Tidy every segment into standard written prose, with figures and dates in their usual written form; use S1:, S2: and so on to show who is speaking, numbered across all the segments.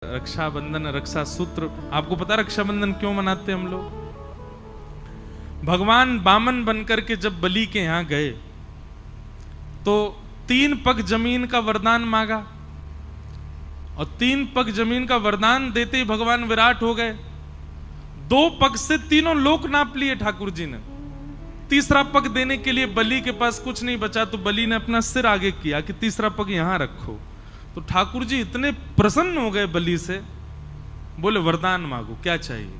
S1: रक्षाबंधन, रक्षा सूत्र, आपको पता रक्षाबंधन क्यों मनाते हैं हम लोग? भगवान बामन बनकर के जब बलि के यहां गए तो 3 पग जमीन का वरदान मांगा और 3 पग जमीन का वरदान देते ही भगवान विराट हो गए। 2 पग से तीनों लोक नाप लिए ठाकुर जी ने। तीसरा पग देने के लिए बलि के पास कुछ नहीं बचा तो बलि ने अपना सिर आगे किया कि तीसरा पग यहां रखो। तो ठाकुर जी इतने प्रसन्न हो गए बलि से, बोले वरदान मांगो, क्या चाहिए?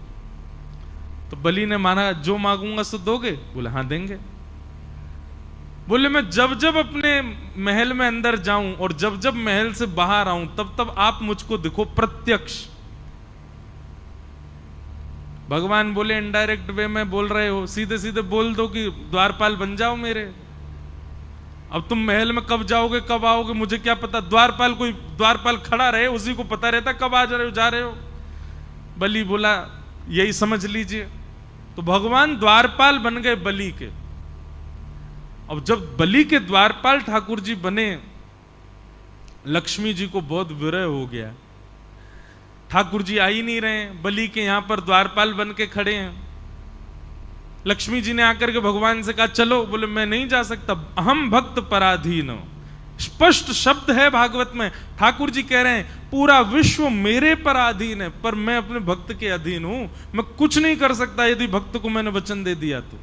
S1: तो बलि ने माना जो मांगूंगा सो दोगे? बोले हाँ देंगे। बोले मैं जब जब अपने महल में अंदर जाऊं और जब जब महल से बाहर आऊं तब तब आप मुझको दिखो प्रत्यक्ष। भगवान बोले इनडायरेक्ट वे में बोल रहे हो, सीधे सीधे बोल दो कि द्वारपाल बन जाओ मेरे। अब तुम महल में कब जाओगे कब आओगे मुझे क्या पता? द्वारपाल, कोई द्वारपाल खड़ा रहे उसी को पता रहता कब आ रहे हो जा रहे हो। बलि बोला यही समझ लीजिए। तो भगवान द्वारपाल बन गए बलि के। अब जब बलि के द्वारपाल ठाकुर जी बने, लक्ष्मी जी को बहुत विरह हो गया। ठाकुर जी आ ही नहीं रहे, बलि के यहां पर द्वारपाल बन के खड़े हैं। लक्ष्मी जी ने आकर के भगवान से कहा चलो। बोले मैं नहीं जा सकता, अहम भक्त पराधीन। स्पष्ट शब्द है भागवत में, ठाकुर जी कह रहे हैं पूरा विश्व मेरे पर अधीन है पर मैं अपने भक्त के अधीन हूं, मैं कुछ नहीं कर सकता यदि भक्त को मैंने वचन दे दिया तो।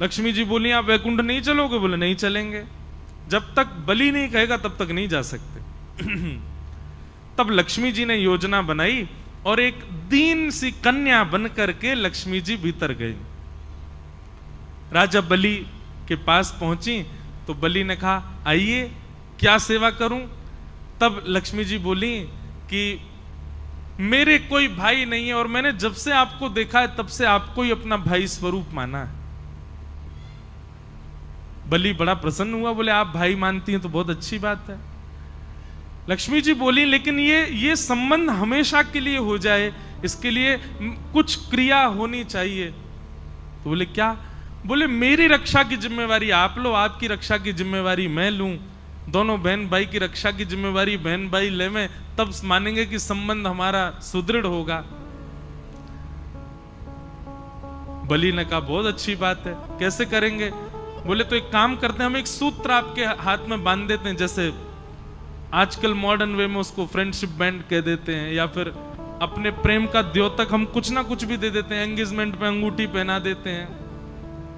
S1: लक्ष्मी जी बोली आप वैकुंठ नहीं चलोगे? बोले नहीं चलेंगे, जब तक बलि नहीं कहेगा तब तक नहीं जा सकते। तब लक्ष्मी जी ने योजना बनाई और एक दीन सी कन्या बन करके लक्ष्मी जी भीतर गई। राजा बलि के पास पहुंची तो बलि ने कहा आइए क्या सेवा करूं? तब लक्ष्मी जी बोली कि मेरे कोई भाई नहीं है और मैंने जब से आपको देखा है तब से आपको ही अपना भाई स्वरूप माना है। बलि बड़ा प्रसन्न हुआ, बोले आप भाई मानती हैं तो बहुत अच्छी बात है। लक्ष्मी जी बोली लेकिन ये संबंध हमेशा के लिए हो जाए इसके लिए कुछ क्रिया होनी चाहिए। तो बोले क्या? बोले मेरी रक्षा की जिम्मेवारी आप लो, आपकी रक्षा की जिम्मेवारी मैं लूं, दोनों बहन भाई की रक्षा की जिम्मेवारी बहन भाई ले में, तब मानेंगे कि संबंध हमारा सुदृढ़ होगा। बलि ने कहा बहुत अच्छी बात है, कैसे करेंगे? बोले तो एक काम करते हैं, हम एक सूत्र आपके हाथ में बांध देते हैं, जैसे आजकल मॉडर्न वे में उसको फ्रेंडशिप बैंड कह देते हैं, या फिर अपने प्रेम का द्योतक हम कुछ ना कुछ भी दे देते हैं। एंगेजमेंट पे अंगूठी पहना देते हैं,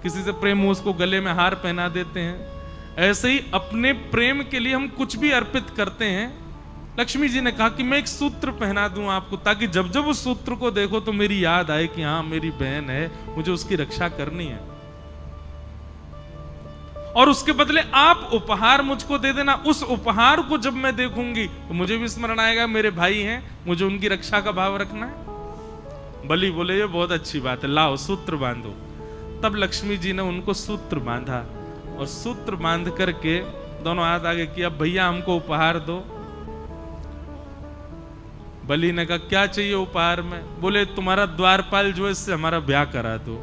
S1: किसी से प्रेम हो उसको गले में हार पहना देते हैं। ऐसे ही अपने प्रेम के लिए हम कुछ भी अर्पित करते हैं। लक्ष्मी जी ने कहा कि मैं एक सूत्र पहना दूं आपको, ताकि जब जब उस सूत्र को देखो तो मेरी याद आए कि हाँ मेरी बहन है, मुझे उसकी रक्षा करनी है। और उसके बदले आप उपहार मुझको दे देना। उस उपहार को जब मैं देखूंगी तो मुझे भी स्मरण आएगा मेरे भाई हैं, मुझे उनकी रक्षा का भाव रखना है। बलि बोले ये बहुत अच्छी बात है, लाओ सूत्र बांधो। तब लक्ष्मी जी ने उनको सूत्र बांधा और सूत्र बांध करके दोनों हाथ आगे किया, भैया हमको उपहार दो। बलि ने कहा क्या चाहिए उपहार में? बोले तुम्हारा द्वारपाल जो है इससे हमारा ब्याह करा दो।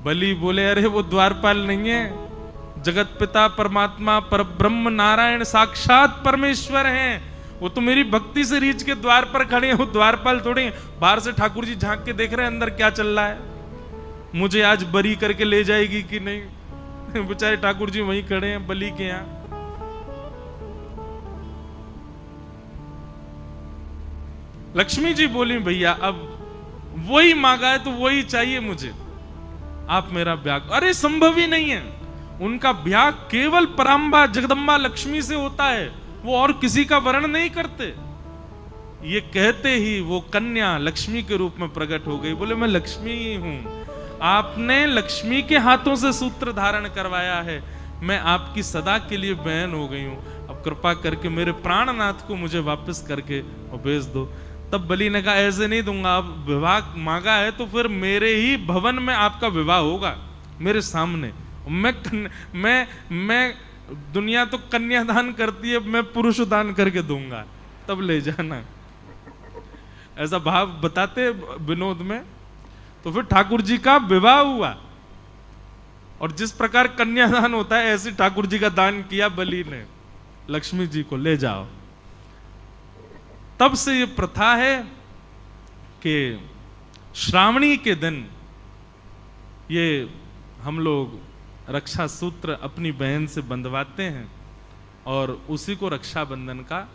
S1: बलि बोले अरे वो द्वारपाल नहीं है, जगत पिता परमात्मा परब्रह्म नारायण साक्षात परमेश्वर हैं। वो तो मेरी भक्ति से रीझ के द्वार पर खड़े हैं, वो द्वारपाल थोड़े हैं। बाहर से ठाकुर जी झांक के देख रहे हैं अंदर क्या चल रहा है, मुझे आज बरी करके ले जाएगी कि नहीं। बेचारे ठाकुर जी वहीं खड़े हैं बलि के यहां। लक्ष्मी जी बोली भैया अब वही मांगा है तो वही चाहिए मुझे, आप मेरा ब्याह। अरे संभव ही नहीं है, उनका ब्याह केवल पराम्बा जगदम्बा लक्ष्मी से होता है, वो और किसी का वर्ण नहीं करते। ये कहते ही वो कन्या लक्ष्मी के रूप में प्रकट हो गई। बोले मैं लक्ष्मी ही हूं, आपने लक्ष्मी के हाथों से सूत्र धारण करवाया है, मैं आपकी सदा के लिए बहन हो गई हूं। अब कृपा करके मेरे प्राणनाथ को मुझे वापस करके और भेज दो। तब बलि ने कहा ऐसे नहीं दूंगा, आप विवाह मांगा है तो फिर मेरे ही भवन में आपका विवाह होगा, मेरे सामने। मैं दुनिया तो कन्यादान करती है, मैं पुरुष दान करके दूंगा, तब ले जाना। ऐसा भाव बताते विनोद में। तो फिर ठाकुर जी का विवाह हुआ और जिस प्रकार कन्यादान होता है ऐसे ठाकुर जी का दान किया बलि ने। लक्ष्मी जी को ले जाओ। तब से ये प्रथा है कि श्रावणी के दिन ये हम लोग रक्षा सूत्र अपनी बहन से बंधवाते हैं और उसी को रक्षाबंधन का